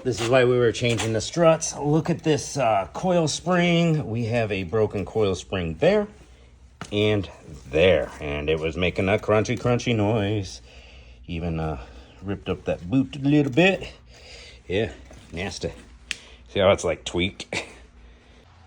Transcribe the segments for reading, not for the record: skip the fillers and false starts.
this is why we were changing the struts. Look at this coil spring. We have a broken coil spring there and there. And it was making a crunchy noise. Even ripped up that boot a little bit. Yeah, nasty. See how it's like tweaked?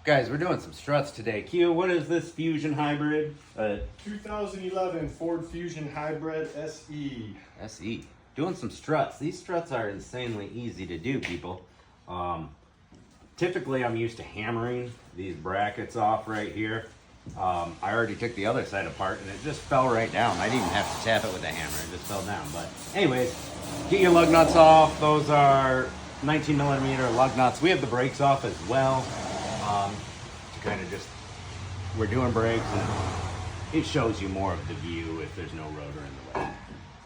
Guys, we're doing some struts today. Q, what is this Fusion Hybrid? 2011 Ford Fusion Hybrid SE. SE. Doing some struts. These struts are insanely easy to do, people. Typically, I'm used to hammering these brackets off right here. I already took the other side apart and it just fell right down. I didn't even have to tap it with a hammer. It just fell down. But anyways, get your lug nuts off. Those are 19 millimeter lug nuts. We have the brakes off as well. To kind of just, we're doing brakes and it shows you more of the view if there's no rotor in the way.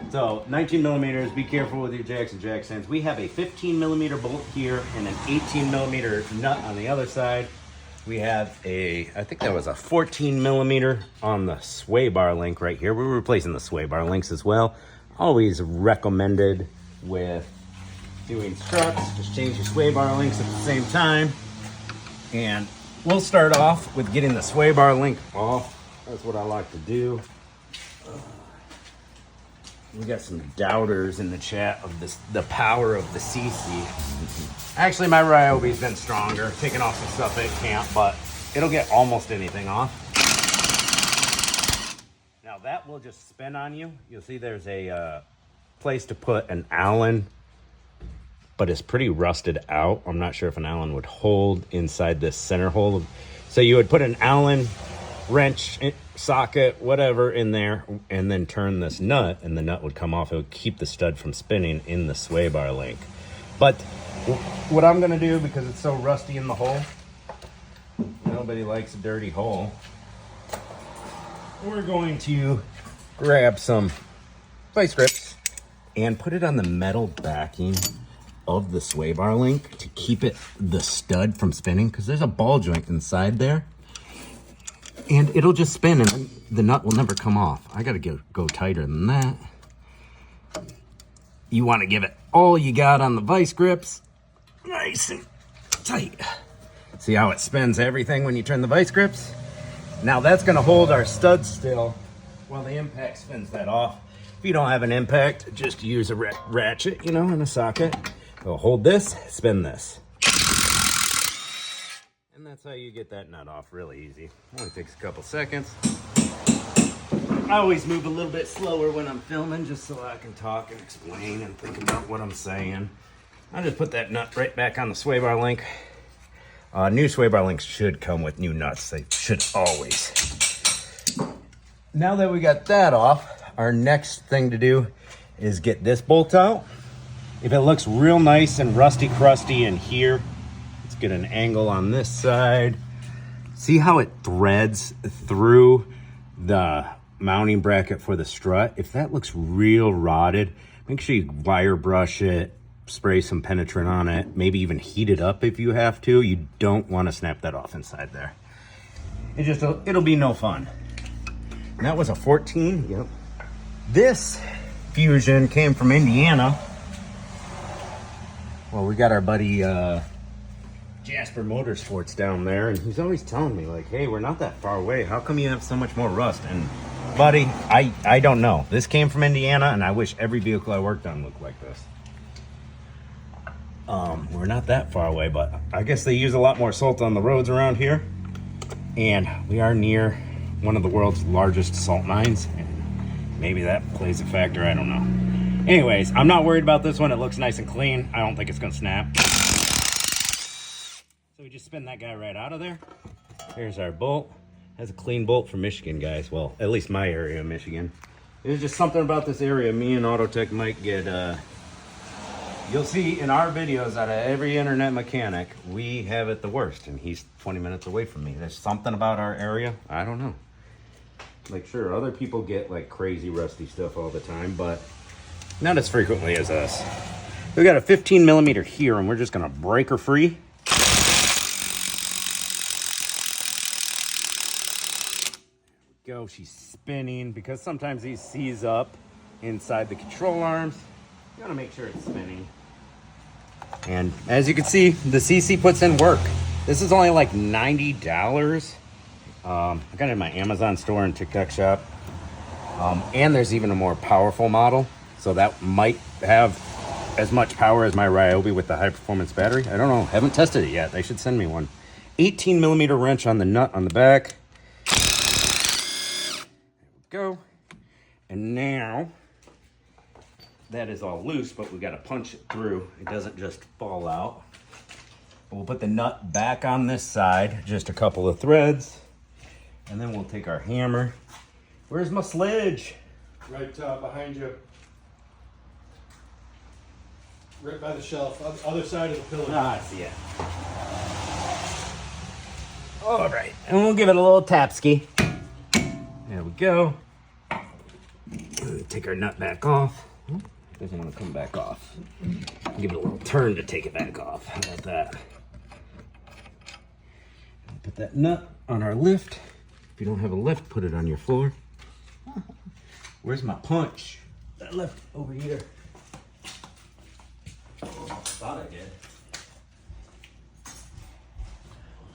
So 19 millimeters, be careful with your jacks and jack stands. We have a 15 millimeter bolt here and an 18 millimeter nut on the other side. We have a, I think that was a 14 millimeter on the sway bar link right here. We're replacing the sway bar links as well. Always recommended with doing struts, just change your sway bar links at the same time. And we'll start off with getting the sway bar link off. That's what I like to do. We got some doubters in the chat of this, the power of the CC. Actually, my Ryobi's been stronger, taking off some stuff at camp, but it'll get almost anything off. Now that will just spin on you. You'll see there's a place to put an Allen, but it's pretty rusted out. I'm not sure if an Allen would hold inside this center hole. So you would put an Allen wrench, socket, whatever in there, and then turn this nut, and the nut would come off. It would keep the stud from spinning in the sway bar link. But what I'm gonna do, because it's so rusty in the hole, nobody likes a dirty hole, we're going to grab some vice grips and put it on the metal backing of the sway bar link to keep it, the stud from spinning, because there's a ball joint inside there. And it'll just spin and the nut will never come off. I gotta go tighter than that. You wanna give it all you got on the vice grips. Nice and tight. See how it spins everything when you turn the vice grips? Now that's gonna hold our stud still while the impact spins that off. If you don't have an impact, just use a ratchet, you know, and a socket. It'll hold this, spin this. And that's how you get that nut off really easy. Only takes a couple seconds. I always move a little bit slower when I'm filming just so I can talk and explain and think about what I'm saying. I just put that nut right back on the sway bar link. New sway bar links should come with new nuts. They should always. Now that we got that off, our next thing to do is get this bolt out. If it looks real nice and rusty crusty in here, get an angle on this side. See how it threads through the mounting bracket for the strut? If that looks real rotted, make sure you wire brush it, spray some penetrant on it, maybe even heat it up if you have to. You don't want to snap that off inside there. It'll be no fun. And that was a 14. Yep. This Fusion came from Indiana. Well, we got our buddy Jasper Motorsports down there, and he's always telling me, like, hey, we're not that far away. How come you have so much more rust? And buddy, I don't know. This came from Indiana, and I wish every vehicle I worked on looked like this. We're not that far away, but I guess they use a lot more salt on the roads around here. And we are near one of the world's largest salt mines, and maybe that plays a factor, I don't know. Anyways, I'm not worried about this one. It looks nice and clean. I don't think it's gonna snap. So we just spin that guy right out of there. Here's our bolt. That's a clean bolt from Michigan, guys. Well, at least my area of Michigan. There's just something about this area me and Autotech might get, you'll see in our videos out of every internet mechanic, we have it the worst, and he's 20 minutes away from me. There's something about our area, I don't know. Like, sure, other people get like crazy rusty stuff all the time, but not as frequently as us. We got a 15 millimeter here, and we're just gonna break her free. There we go, she's spinning, because sometimes these seize up inside the control arms. You gotta make sure it's spinning. And as you can see, the CC puts in work. This is only like $90. I got it in my Amazon store and TikTok shop. And there's even a more powerful model. So that might have as much power as my Ryobi with the high performance battery. I don't know, haven't tested it yet. They should send me one. 18 millimeter wrench on the nut on the back. There we go. And now that is all loose, but we got to punch it through. It doesn't just fall out. We'll put the nut back on this side, just a couple of threads, and then we'll take our hammer. Where's my sledge? Right behind you. Right by the shelf, other side of the pillar. Ah, I see it. All right, and we'll give it a little tap-ski. There we go. Take our nut back off. Doesn't want to come back off. Give it a little turn to take it back off. How about that? Put that nut on our lift. If you don't have a lift, put it on your floor. Where's my punch? That left over here. Thought I did.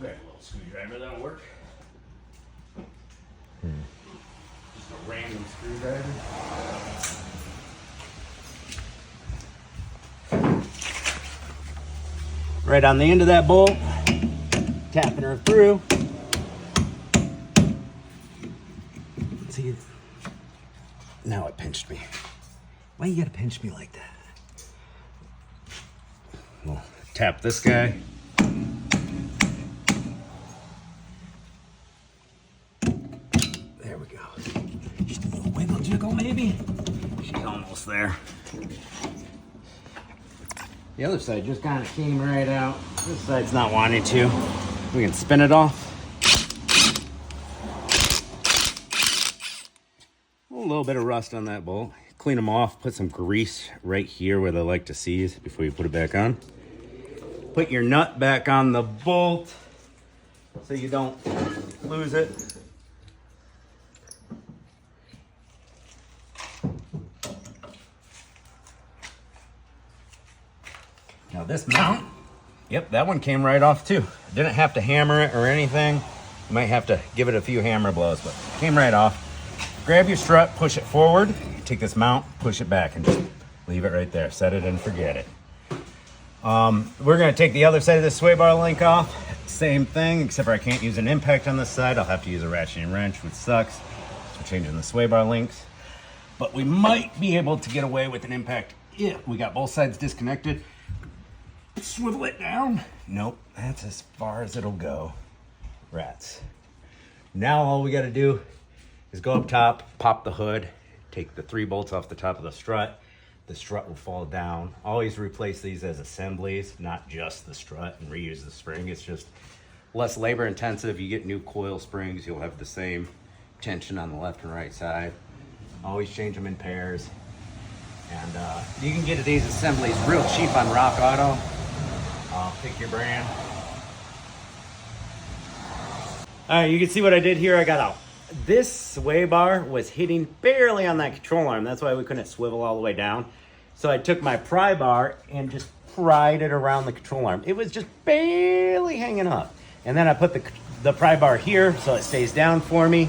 Grab a little screwdriver, that'll work. Just a random screwdriver. Right on the end of that bolt, tapping her through. See, now it pinched me. Why you gotta pinch me like that? We'll tap this guy. There we go. Just a little wiggle jiggle maybe. She's almost there. The other side just kind of came right out. This side's not wanting to. We can spin it off. A little bit of rust on that bolt. Clean them off. Put some grease right here where they like to seize before you put it back on. Put your nut back on the bolt so you don't lose it. Now this mount, yep, that one came right off too. Didn't have to hammer it or anything. You might have to give it a few hammer blows, but it came right off. Grab your strut, push it forward, take this mount, push it back, and just leave it right there. Set it and forget it. We're gonna take the other side of the sway bar link off. Same thing, except for I can't use an impact on this side. I'll have to use a ratcheting wrench, which sucks. So we're changing the sway bar links. But we might be able to get away with an impact if we got both sides disconnected. Swivel it down. Nope, that's as far as it'll go. Rats. Now all we gotta do is go up top, pop the hood, take the 3 bolts off the top of the strut. The strut will fall down. Always replace these as assemblies, not just the strut, and reuse the spring. It's just less labor intensive. You get new coil springs, you'll have the same tension on the left and right side. Always change them in pairs. And you can get these assemblies real cheap on Rock Auto. Pick your brand. All right, you can see what I did here. I got out. This sway bar was hitting barely on that control arm. That's why we couldn't swivel all the way down. So I took my pry bar and just pried it around the control arm. It was just barely hanging up. And then I put the pry bar here so it stays down for me.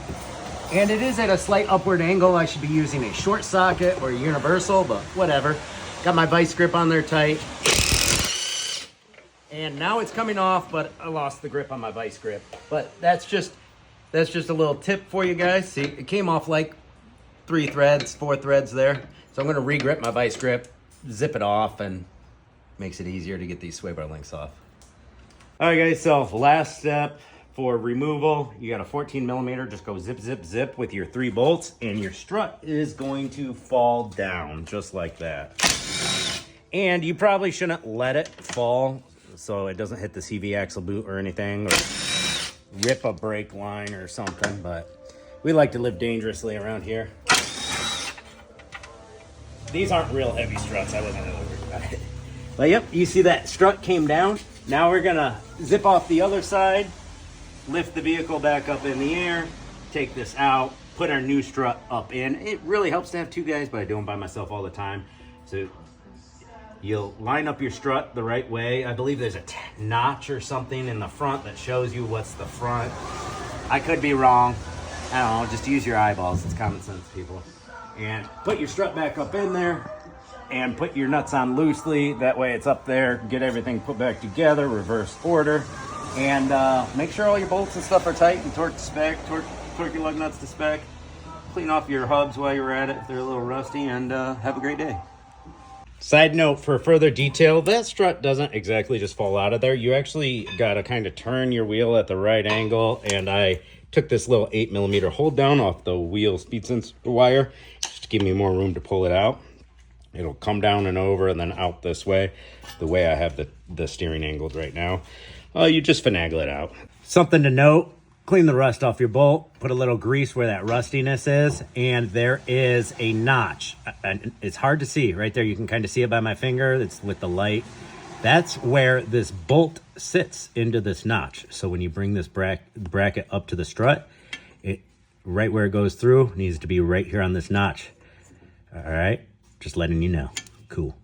And it is at a slight upward angle. I should be using a short socket or a universal, but whatever. Got my vice grip on there tight. And now it's coming off, but I lost the grip on my vice grip. But that's just a little tip for you guys. See, it came off like 4 threads there. So I'm gonna re-grip my vice grip, zip it off, and makes it easier to get these sway bar links off. All right guys, so last step for removal, you got a 14 millimeter, just go zip, zip, zip with your 3 bolts, and your strut is going to fall down just like that. And you probably shouldn't let it fall so it doesn't hit the CV axle boot or anything, or rip a brake line or something, but we like to live dangerously around here. These aren't real heavy struts, I wasn't really worried about it. But yep, you see that strut came down. Now we're gonna zip off the other side, lift the vehicle back up in the air, take this out, put our new strut up in. It really helps to have 2 guys, but I do them by myself all the time. So You'll line up your strut the right way. I believe there's a notch or something in the front that shows you what's the front. I could be wrong. I don't know, just use your eyeballs. It's common sense, people. And put your strut back up in there and put your nuts on loosely. That way it's up there. Get everything put back together, reverse order. And make sure all your bolts and stuff are tight and torque to spec. Torque your lug nuts to spec. Clean off your hubs while you're at it if they're a little rusty, and have a great day. Side note, for further detail, that strut doesn't exactly just fall out of there. You actually got to kind of turn your wheel at the right angle, and I took this little 8mm hold down off the wheel speed sensor wire just to give me more room to pull it out. It'll come down and over and then out this way, the way I have the steering angled right now. You just finagle it out. Something to note, clean the rust off your bolt, put a little grease where that rustiness is, and there is a notch. And it's hard to see right there. You can kind of see it by my finger. It's with the light. That's where this bolt sits into this notch. So when you bring this bracket up to the strut, right where it goes through needs to be right here on this notch. All right, just letting you know. Cool.